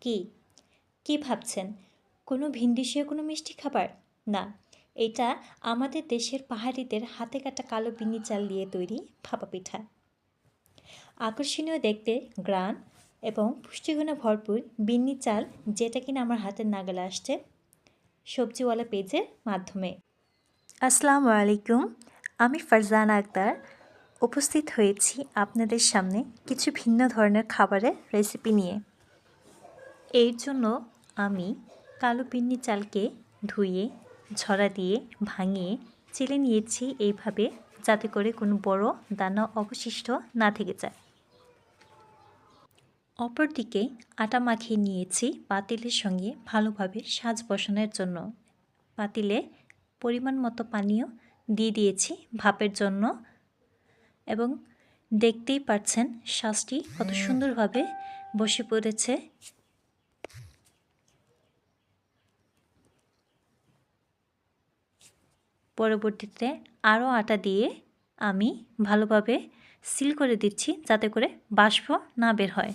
কি কি ভাবছেন? কোনো ভিনদেশীয় কোনো মিষ্টি খাবার? না, এটা আমাদের দেশের পাহাড়িদের হাতে কাটা কালো বিন্নি চাল দিয়ে তৈরি ভাপা পিঠা। আকর্ষণীয় দেখতে, গ্রান এবং পুষ্টিগুণে ভরপুর বিন্নি চাল, যেটা কিনা আমার হাতের নাগালে আসছে সবজিওয়ালা পেজের মাধ্যমে। আসসালামু আলাইকুম, আমি ফারজানা আক্তার উপস্থিত হয়েছি আপনাদের সামনে কিছু ভিন্ন ধরনের খাবারের রেসিপি নিয়ে। এর জন্য আমি কালো বিন্নি চালকে ধুয়ে ঝরা দিয়ে ভাঙিয়ে চেলে নিয়েছি এইভাবে, যাতে করে কোনো বড় দানা অবশিষ্ট না থেকে যায়। অপরদিকে আটা মাখিয়ে নিয়েছি পাতিলের সঙ্গে ভালোভাবে সাজ বসানোর জন্য। পাতিলে পরিমাণ মতো পানিও দিয়ে দিয়েছি ভাপের জন্য, এবং দেখতেই পাচ্ছেন সাজটি কত সুন্দরভাবে বসে পড়েছে। পরবর্তীতে আরও আটা দিয়ে আমি ভালোভাবে সিল করে দিচ্ছি, যাতে করে বাষ্প না বের হয়।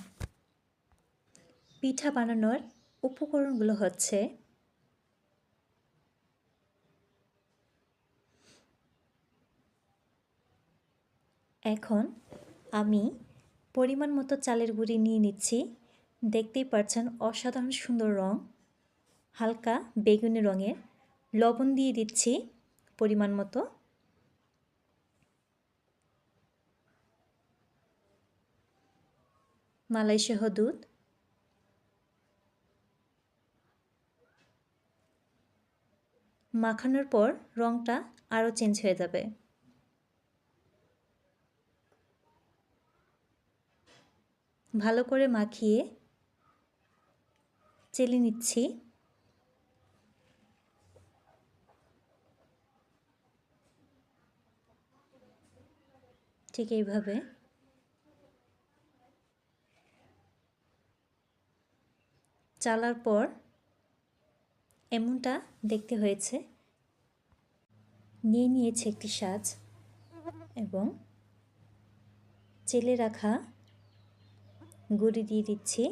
পিঠা বানানোর উপকরণগুলো হচ্ছে এখন আমি পরিমাণ মতো চালের গুঁড়ি নিয়ে নিচ্ছি। দেখতেই পাচ্ছেন অসাধারণ সুন্দর রং, হালকা বেগুনি রঙের। লবণ দিয়ে দিচ্ছি পরিমাণ মতো। মালাই সহ দুধ, মাখানোর পর রংটা আরও চেঞ্জ হয়ে যাবে। ভালো করে মাখিয়ে চেলে নিচ্ছি। ঠিক এইভাবে চালার পর এমনটা দেখতে হয়েছে। নিয়ে নিয়েছে একটি সাজ এবং চেলে রাখা গুঁড়ি দিয়ে দিচ্ছি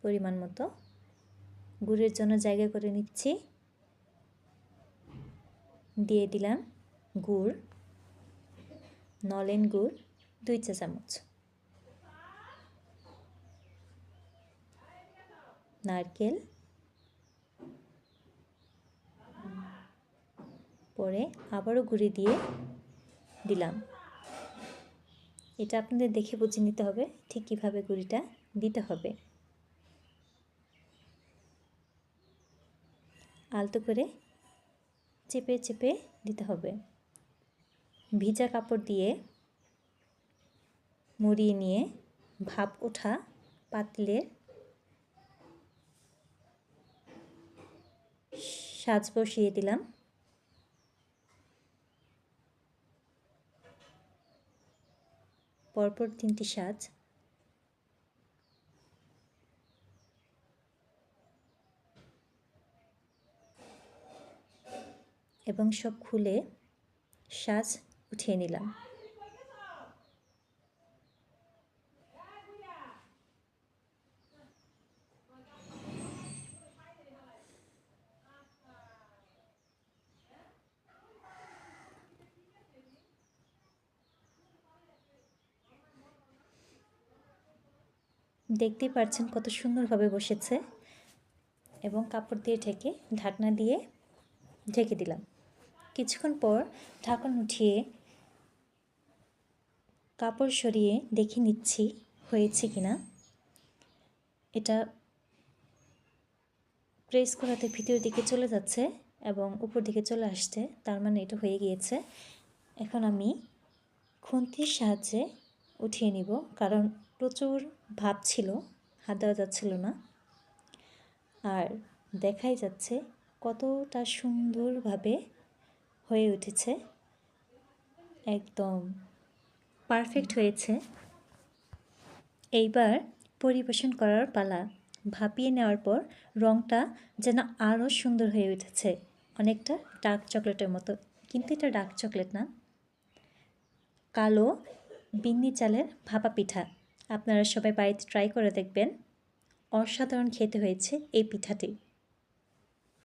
পরিমাণ মতো। গুড়ের জন্য জায়গা করে নিচ্ছি। দিয়ে দিলাম গুড়, নলেন গুড় 2 চা চামচ, নারকেল, পরে আবারও গুঁড়ি দিয়ে দিলাম। এটা আপনাদের দেখে বুঝে নিতে হবে ঠিক কীভাবে গুঁড়িটা দিতে হবে। আলতো করে চেপে চেপে দিতে হবে। ভিজা কাপড় দিয়ে মুড়িয়ে নিয়ে ভাপ ওঠা পাতিলের সাজ বসিয়ে দিলাম। পরপর 3টি সাজ। এবং সব খুলে সাজ উঠিয়ে নিলাম। দেখতেই পাচ্ছেন কত সুন্দরভাবে বসেছে, এবং কাপড় দিয়ে ঢেকে ঢাকনা দিয়ে ঢেকে দিলাম। কিছুক্ষণ পর ঢাকন উঠিয়ে কাপড় সরিয়ে দেখে নিচ্ছি হয়েছে কিনা। এটা প্রেস করাতে ভিতরের দিকে চলে যাচ্ছে এবং উপর দিকে চলে আসছে, তার মানে এটা হয়ে গিয়েছে। এখন আমি খুন্তির সাহায্যে উঠিয়ে নিব, কারণ প্রচুর ভাপ ছিল, হাত দেওয়া যাচ্ছিল না। আর দেখাই যাচ্ছে কতটা সুন্দরভাবে হয়ে উঠেছে, একদম পারফেক্ট হয়েছে। এইবার পরিবেশন করার পালা। ভাপিয়ে নেওয়ার পর রঙটা যেন আরও সুন্দর হয়ে উঠেছে, অনেকটা ডার্ক চকলেটের মতো, কিন্তু এটা ডার্ক চকলেট না, কালো বিন্নি চালের ভাপা পিঠা। আপনারা সবাই বাড়িতে ট্রাই করে দেখবেন, অসাধারণ খেতে হয়েছে এই পিঠাটি।